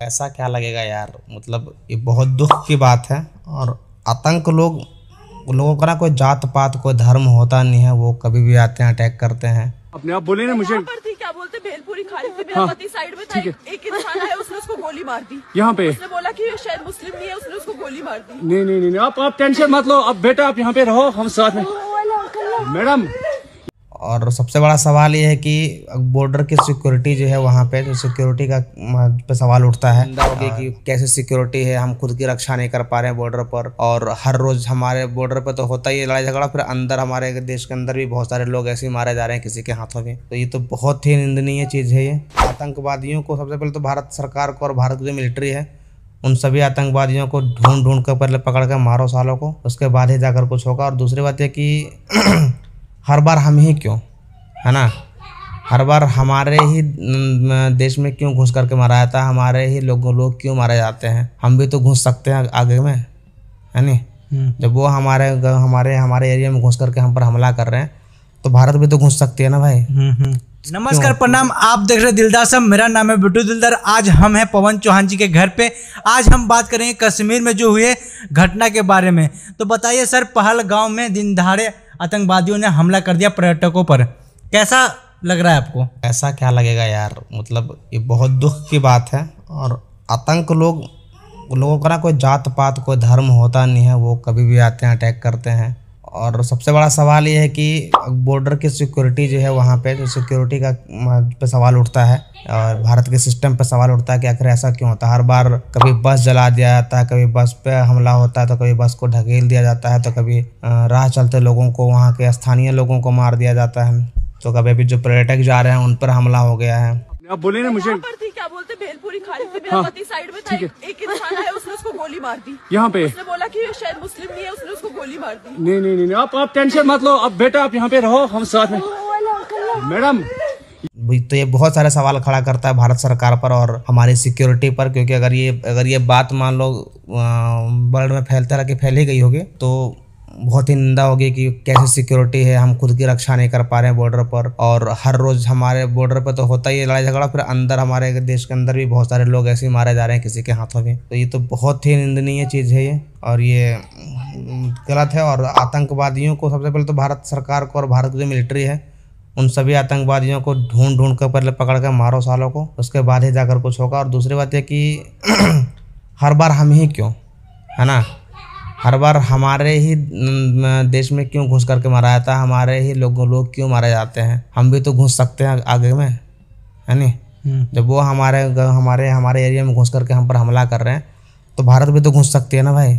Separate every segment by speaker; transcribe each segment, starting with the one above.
Speaker 1: ऐसा क्या लगेगा यार, मतलब ये बहुत दुख की बात है। और आतंक लोगों का ना कोई जात पात कोई धर्म होता नहीं है, वो कभी भी आते हैं अटैक करते हैं।
Speaker 2: अपने आप बोले ना मुझे
Speaker 3: क्या बोलते भेलपुरी खा रही थी, मेरा पति साइड में था, एक इंसान आया उसने उसको गोली मार दी
Speaker 2: यहाँ पे।
Speaker 3: उसने बोला कि शायद मुस्लिम नहीं है, उसने उसको गोली मार दी।
Speaker 2: नहीं आप टेंशन मत लो, अब बेटा आप यहाँ पे रहो, हम साथ में मैडम।
Speaker 1: और सबसे बड़ा सवाल ये है कि बॉर्डर की सिक्योरिटी जो है वहाँ पे, जो सिक्योरिटी का पे सवाल उठता है कि कैसे सिक्योरिटी है, हम खुद की रक्षा नहीं कर पा रहे हैं बॉर्डर पर। और हर रोज हमारे बॉर्डर पर तो होता ही है लड़ाई झगड़ा, फिर अंदर हमारे देश के अंदर भी बहुत सारे लोग ऐसे ही मारे जा रहे हैं किसी के हाथों में। तो ये तो बहुत ही निंदनीय चीज़ है। ये आतंकवादियों को सबसे पहले तो भारत सरकार को और भारत की जो मिलिट्री है उन सभी आतंकवादियों को ढूंढ कर पहले पकड़ कर मारो सालों को, उसके बाद ही जाकर कुछ होगा। और दूसरी बात है कि हर बार हम ही क्यों, है ना, हर बार हमारे ही देश में क्यों घुस करके मारा जाता है, हमारे ही लोग क्यों मारे जाते हैं। हम भी तो घुस सकते हैं आगे में, है नहीं। जब वो हमारे एरिया में घुस करके हम पर हमला कर रहे हैं तो भारत भी तो घुस सकती है ना भाई।
Speaker 4: नमस्कार प्रणाम, आप देख रहे दिलदार साहब, मेरा नाम है बिट्टू दिलदार। आज हम हैं पवन चौहान जी के घर पे। आज हम बात करेंगे कश्मीर में जो हुए घटना के बारे में। तो बताइए सर, पहलगाम में दिन दहाड़े आतंकवादियों ने हमला कर दिया पर्यटकों पर, कैसा लग रहा है आपको?
Speaker 1: ऐसा क्या लगेगा यार, मतलब ये बहुत दुख की बात है। और आतंक लोगों का ना कोई जात पात कोई धर्म होता नहीं है, वो कभी भी आते हैं अटैक करते हैं। और सबसे बड़ा सवाल ये है कि बॉर्डर की सिक्योरिटी जो है वहाँ पे, जो सिक्योरिटी का पे सवाल उठता है और भारत के सिस्टम पे सवाल उठता है कि आखिर ऐसा क्यों होता है। हर बार कभी बस जला दिया जाता है, कभी बस पे हमला होता है, तो कभी बस को ढकेल दिया जाता है, तो कभी राह चलते लोगों को, वहाँ के स्थानीय लोगों को मार दिया जाता है, तो कभी भी जो पर्यटक जा रहे हैं उन पर हमला हो गया है।
Speaker 2: आप बोले ना मुझे
Speaker 3: क्या बोलते भेलपुरी खा रही थी, मेरा पति साइड में था, एक इंसान आया उसने उसको गोली मार दी
Speaker 2: यहाँ पे।
Speaker 3: उसने बोला कि शायद मुस्लिम नहीं है, उसने उसको गोली मार दी।
Speaker 2: नहीं आप टेंशन मत लो, अब बेटा आप यहाँ पे रहो, हम साथ में मैडम।
Speaker 1: तो ये बहुत सारे सवाल खड़ा करता है भारत सरकार पर और हमारी सिक्योरिटी पर, क्योंकि अगर ये बात मान लो वर्ल्ड में फैल ही गई होगी तो बहुत ही निंदा होगी कि कैसी सिक्योरिटी है, हम खुद की रक्षा नहीं कर पा रहे हैं बॉर्डर पर। और हर रोज हमारे बॉर्डर पर तो होता ही है लड़ाई झगड़ा, फिर अंदर हमारे देश के अंदर भी बहुत सारे लोग ऐसे ही मारे जा रहे हैं किसी के हाथों में। तो ये तो बहुत ही निंदनीय चीज़ है ये, और ये गलत है। और आतंकवादियों को सबसे पहले तो भारत सरकार को और भारत की जो मिलिट्री है उन सभी आतंकवादियों को ढूंढ कर पहले पकड़ कर मारो सालों को, उसके बाद ही जाकर कुछ होगा। और दूसरी बात है कि हर बार हम ही क्यों, है ना, हर बार हमारे ही देश में क्यों घुस करके मारा जाता है, हमारे ही लोग क्यों मारे जाते हैं। हम भी तो घुस सकते हैं आगे में, है नहीं। जब वो हमारे एरिया में घुस करके हम पर हमला कर रहे हैं तो भारत भी तो घुस सकती है ना भाई।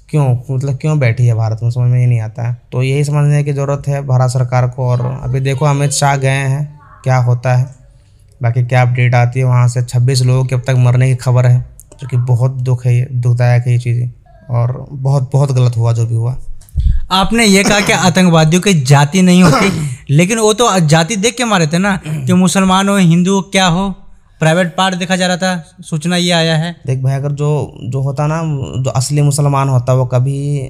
Speaker 1: क्यों, मतलब क्यों बैठी है भारत में, समझ में ही नहीं आता है। तो यही समझने की ज़रूरत है भारत सरकार को। और अभी देखो अमित शाह गए हैं, क्या होता है, बाकी क्या अपडेट आती है वहाँ से। 26 लोगों के अब तक मरने की खबर है, जो कि बहुत दुखदायक है ये चीज़ें, और बहुत गलत हुआ जो भी हुआ।
Speaker 4: आपने ये कहा कि आतंकवादियों की जाति नहीं होती, लेकिन वो तो जाति देख के मारे थे ना, कि मुसलमान हो हिंदू हो क्या हो, प्राइवेट पार्ट देखा जा रहा था, सूचना ये आया है।
Speaker 1: देख भाई, अगर जो होता ना, जो असली मुसलमान होता वो कभी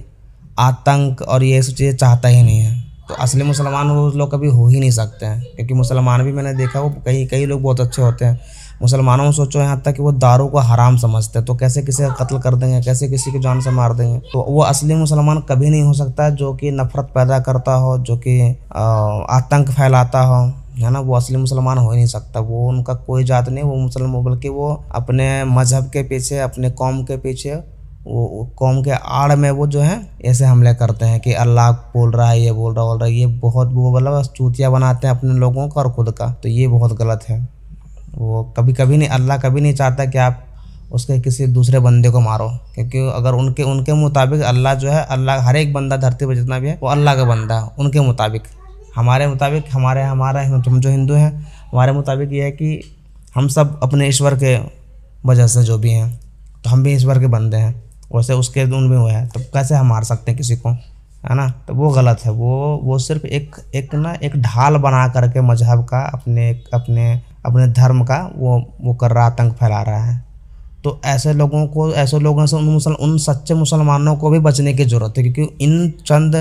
Speaker 1: आतंक और ये सब चीज़ें चाहता ही नहीं है। तो असली मुसलमान वो लोग कभी हो ही नहीं सकते हैं, क्योंकि मुसलमान भी मैंने देखा वो कई लोग बहुत अच्छे होते हैं। मुसलमानों में सोचो यहाँ तक कि वो दारू को हराम समझते हैं, तो कैसे किसी का कत्ल कर देंगे, कैसे किसी की जान से मार देंगे। तो वो असली मुसलमान कभी नहीं हो सकता, जो कि नफरत पैदा करता हो, जो कि आतंक फैलाता हो, है ना, वो असली मुसलमान हो ही नहीं सकता। वो उनका कोई जात नहीं, वो मुसलमान, बल्कि वो अपने मजहब के पीछे, अपने कौम के पीछे, वो कौम के आड़ में वो जो है ऐसे हमले करते हैं कि अल्लाह बोल रहा है, ये बोल रहा है, ये बहुत वो मतलब चूतिया बनाते हैं अपने लोगों का और खुद का। तो ये बहुत गलत है। वो कभी नहीं, अल्लाह कभी नहीं चाहता कि आप उसके किसी दूसरे बंदे को मारो, क्योंकि अगर उनके मुताबिक अल्लाह जो है, अल्लाह हर एक बंदा धरती पर जितना भी है वो अल्लाह का बंदा है उनके मुताबिक। हमारे मुताबिक हम जो हिंदू हैं, हमारे मुताबिक ये है कि हम सब अपने ईश्वर के वजह से जो भी हैं, तो हम भी ईश्वर के बंदे हैं, वैसे उसके उनमें वो है, तो कैसे हम मार सकते हैं किसी को, है ना। तो वो गलत है। वो सिर्फ एक ढाल बना करके मजहब का, अपने धर्म का वो कर रहा, आतंक फैला रहा है। तो ऐसे लोगों से उन सच्चे मुसलमानों को भी बचने की ज़रूरत है, क्योंकि इन चंद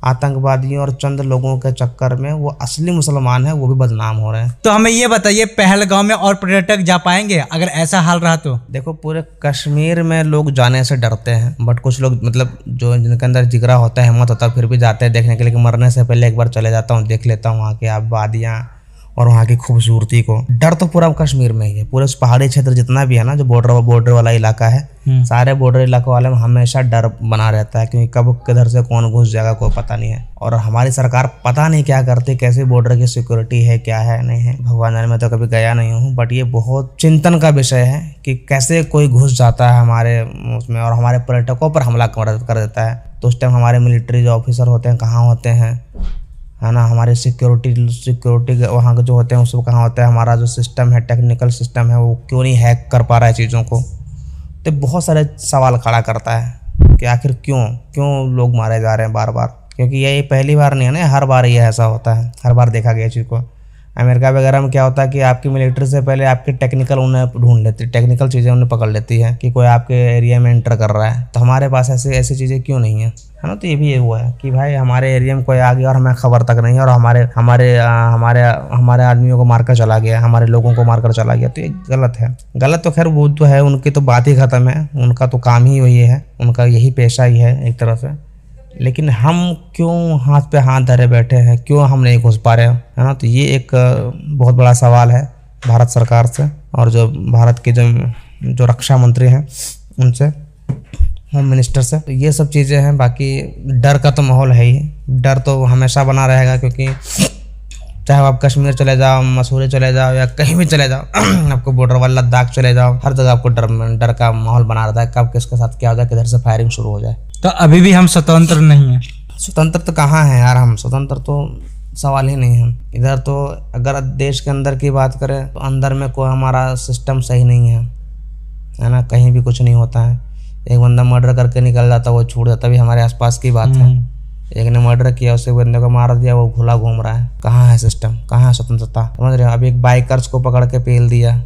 Speaker 1: आतंकवादियों और चंद लोगों के चक्कर में वो असली मुसलमान है वो भी बदनाम हो रहे हैं।
Speaker 4: तो हमें ये बताइए, पहलगाम में और पर्यटक जा पाएंगे अगर ऐसा हाल रहा तो?
Speaker 1: देखो, पूरे कश्मीर में लोग जाने से डरते हैं, बट कुछ लोग मतलब जो जिनके अंदर जिगरा होता है, हिम्मत होता है, फिर भी जाते हैं देखने के लिए कि मरने से पहले एक बार चले जाता हूँ, देख लेता हूँ वहाँ की आबादियाँ और वहाँ की खूबसूरती को। डर तो पूरा कश्मीर में ही है, पूरे उस पहाड़ी क्षेत्र जितना भी है ना, जो बॉर्डर वाला इलाका है, सारे बॉर्डर इलाकों वाले में हमेशा डर बना रहता है, क्योंकि कब किधर से कौन घुस जाएगा कोई पता नहीं है। और हमारी सरकार पता नहीं क्या करती, कैसे बॉर्डर की सिक्योरिटी है, क्या है नहीं है, भगवान जाने। मैं तो कभी गया नहीं हूँ, बट ये बहुत चिंतन का विषय है कि कैसे कोई घुस जाता है हमारे उसमें और हमारे पर्यटकों पर हमला कर देता है। तो उस टाइम हमारे मिलिट्री जो ऑफिसर होते हैं कहाँ होते हैं, है ना, हमारे सिक्योरिटी वहाँ के जो होते हैं उसको कहाँ होता है, हमारा जो सिस्टम है, टेक्निकल सिस्टम है, वो क्यों नहीं हैक कर पा रहा है चीज़ों को। तो बहुत सारे सवाल खड़ा करता है कि आखिर क्यों लोग मारे जा रहे हैं बार बार, क्योंकि ये पहली बार नहीं है ना, हर बार ये ऐसा होता है, हर बार देखा गया चीज़ को। अमेरिका वगैरह में क्या होता है कि आपकी मिलिट्री से पहले आपकी टेक्निकल उन्हें ढूंढ लेती, टेक्निकल चीज़ें उन्हें पकड़ लेती है कि कोई आपके एरिया में एंटर कर रहा है। तो हमारे पास ऐसी चीज़ें क्यों नहीं है ना। तो ये भी हुआ है कि भाई हमारे एरिया में कोई आ गया और हमें खबर तक नहीं है और हमारे आदमियों को मारकर चला गया, हमारे लोगों को मारकर चला गया। तो ये गलत है। गलत तो खैर वो तो है, उनकी तो बात ही ख़त्म है, उनका तो काम ही वही है, उनका यही पेशा ही है एक तरह से। लेकिन हम क्यों हाथ पे हाथ धरे बैठे हैं, क्यों हम नहीं घुस पा रहे हैं, है ना। तो ये एक बहुत बड़ा सवाल है भारत सरकार से और जो भारत के जो रक्षा मंत्री हैं उनसे, होम मिनिस्टर से। तो ये सब चीज़ें हैं। बाकी डर का तो माहौल है ही, डर तो हमेशा बना रहेगा, क्योंकि चाहे आप कश्मीर चले जाओ, मसूरी चले जाओ या कहीं भी चले जाओ, आपको बॉर्डर वाला लद्दाख चले जाओ, हर जगह आपको डर का माहौल बना रहता है, कब किसके साथ क्या हो जाए, किधर से फायरिंग शुरू हो जाए।
Speaker 4: तो अभी भी हम स्वतंत्र नहीं हैं।
Speaker 1: स्वतंत्र तो कहाँ है यार, हम स्वतंत्र तो सवाल ही नहीं है इधर। तो अगर देश के अंदर की बात करें तो अंदर में कोई हमारा सिस्टम सही नहीं है ना, कहीं भी कुछ नहीं होता है। एक बंदा मर्डर करके निकल जाता, वो छूट जाता, भी हमारे आसपास की बात है। एक ने मर्डर किया, उसके बंदे को मार दिया, वो खुला घूम रहा है। कहाँ है सिस्टम, कहाँ है स्वतंत्रता, समझ रहे हो। अभी एक बाइकर्स को पकड़ के पेल दिया,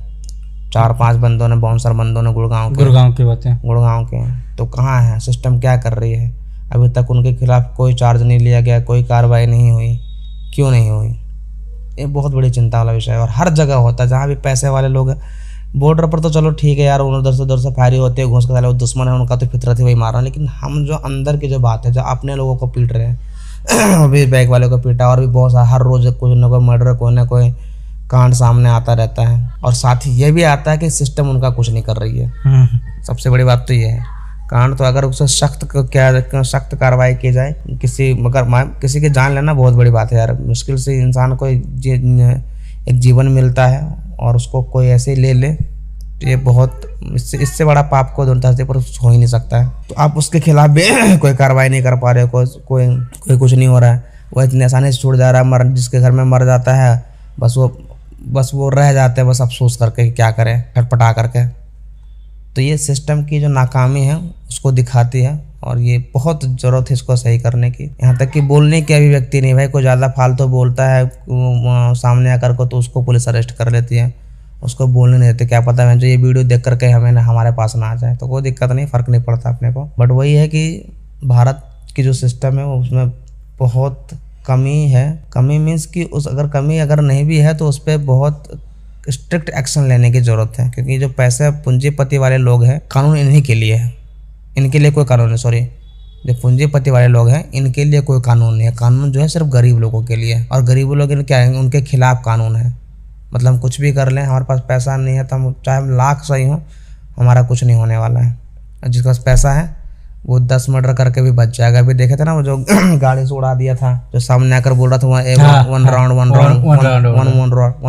Speaker 1: 4-5 बंदों ने, बाउंसर बंदों ने, गुड़गांव की बातें, गुड़गांव के। तो कहाँ है सिस्टम, क्या कर रही है। अभी तक उनके खिलाफ कोई चार्ज नहीं लिया गया, कोई कार्रवाई नहीं हुई, क्यों नहीं हुई। ये बहुत बड़ी चिंता वाला विषय है और हर जगह होता है। जहाँ भी पैसे वाले लोग हैं, बॉर्डर पर तो चलो ठीक है यार, उधर से फायरिंग होते हैं, घुस के साले वो दुश्मन है, उनका तो फितरत ही वही मार रहा है। लेकिन हम जो अंदर की जो बात है, जो अपने लोगों को पीट रहे हैं, अभी बैग वाले को पीटा, और भी बहुत सारा हर रोज कोई ना कोई मर्डर, कोई ना कोई कांड सामने आता रहता है। और साथ ही ये भी आता है कि सिस्टम उनका कुछ नहीं कर रही है। सबसे बड़ी बात तो ये है। कांड तो अगर उससे सख्त कार्रवाई की जाए, किसी की जान लेना बहुत बड़ी बात है यार। मुश्किल से इंसान को एक जीवन मिलता है और उसको कोई ऐसे ही ले ले, तो ये बहुत इससे बड़ा पाप को धरती पर हो ही नहीं सकता है। तो आप उसके खिलाफ भी कोई कार्रवाई नहीं कर पा रहे हो, कोई कुछ नहीं हो रहा है, वो इतनी आसानी से छूट जा रहा है। जिसके घर में मर जाता है, बस वो रह जाते हैं, बस अफसोस करके क्या करें, छटपटा करके। तो ये सिस्टम की जो नाकामी है उसको दिखाती है और ये बहुत ज़रूरत है इसको सही करने की। यहाँ तक कि बोलने की अभिव्यक्ति नहीं, भाई कोई ज़्यादा फालतू बोलता है सामने आकर को, तो उसको पुलिस अरेस्ट कर लेती है, उसको बोलने नहीं देते। क्या पता है जो ये वीडियो देख करके हमारे पास ना आ जाए, तो कोई दिक्कत नहीं, फ़र्क नहीं पड़ता अपने को। बट वही है कि भारत की जो सिस्टम है उसमें बहुत कमी है। कमी मीन्स कि अगर कमी नहीं भी है तो उस पर बहुत स्ट्रिक्ट एक्शन लेने की ज़रूरत है, क्योंकि जो पैसे पूंजीपति वाले लोग हैं, कानून इन्हीं के लिए है, इनके लिए कोई कानून नहीं। सॉरी, जो पूंजीपति वाले लोग हैं इनके लिए कोई कानून नहीं है। कानून जो है सिर्फ गरीब लोगों के लिए, और गरीब लोग क्या है, उनके खिलाफ कानून है। मतलब हम कुछ भी कर लें, हमारे पास पैसा नहीं है तो हम चाहे हम लाख सही हों, हमारा कुछ नहीं होने वाला है। और जिसके पास पैसा है वो 10 मर्डर करके भी बच जाएगा। अभी देखे थे ना वो जो गाड़ी से उड़ा दिया था, जो सामने आकर बोल रहा था वन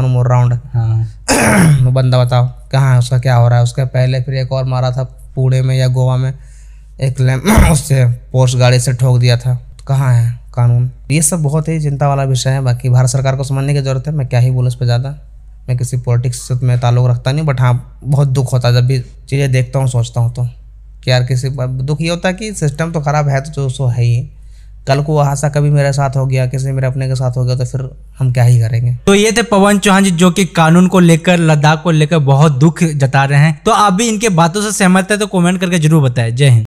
Speaker 1: मोर राउंड। वो बंदा बताओ कहाँ है, उसका क्या हो रहा है। उसके पहले फिर एक और मारा था पुणे में या गोवा में, एक उससे पोर्श गाड़ी से ठोक दिया था। तो कहाँ है कानून। ये सब बहुत ही चिंता वाला विषय है। बाकी भारत सरकार को समझने की जरूरत है। मैं क्या ही बोलूँ इस पर ज़्यादा, मैं किसी पॉलिटिक्स में ताल्लुक़ रखता नहीं, बट हाँ बहुत दुख होता है जब भी चीज़ें देखता हूँ, सोचता हूँ तो कि यार किसी दुख ये होता है कि सिस्टम तो ख़राब है, तो जो है ही, कल को हादसा कभी मेरे साथ हो गया, किसी मेरे अपने के साथ हो गया, तो फिर हम क्या ही करेंगे।
Speaker 4: तो ये थे पवन चौहान जी, जो कि कानून को लेकर, लद्दाख को लेकर बहुत दुख जता रहे हैं। तो आप भी इनके बातों से सहमत है तो कमेंट करके जरूर बताएं। जय हिंद।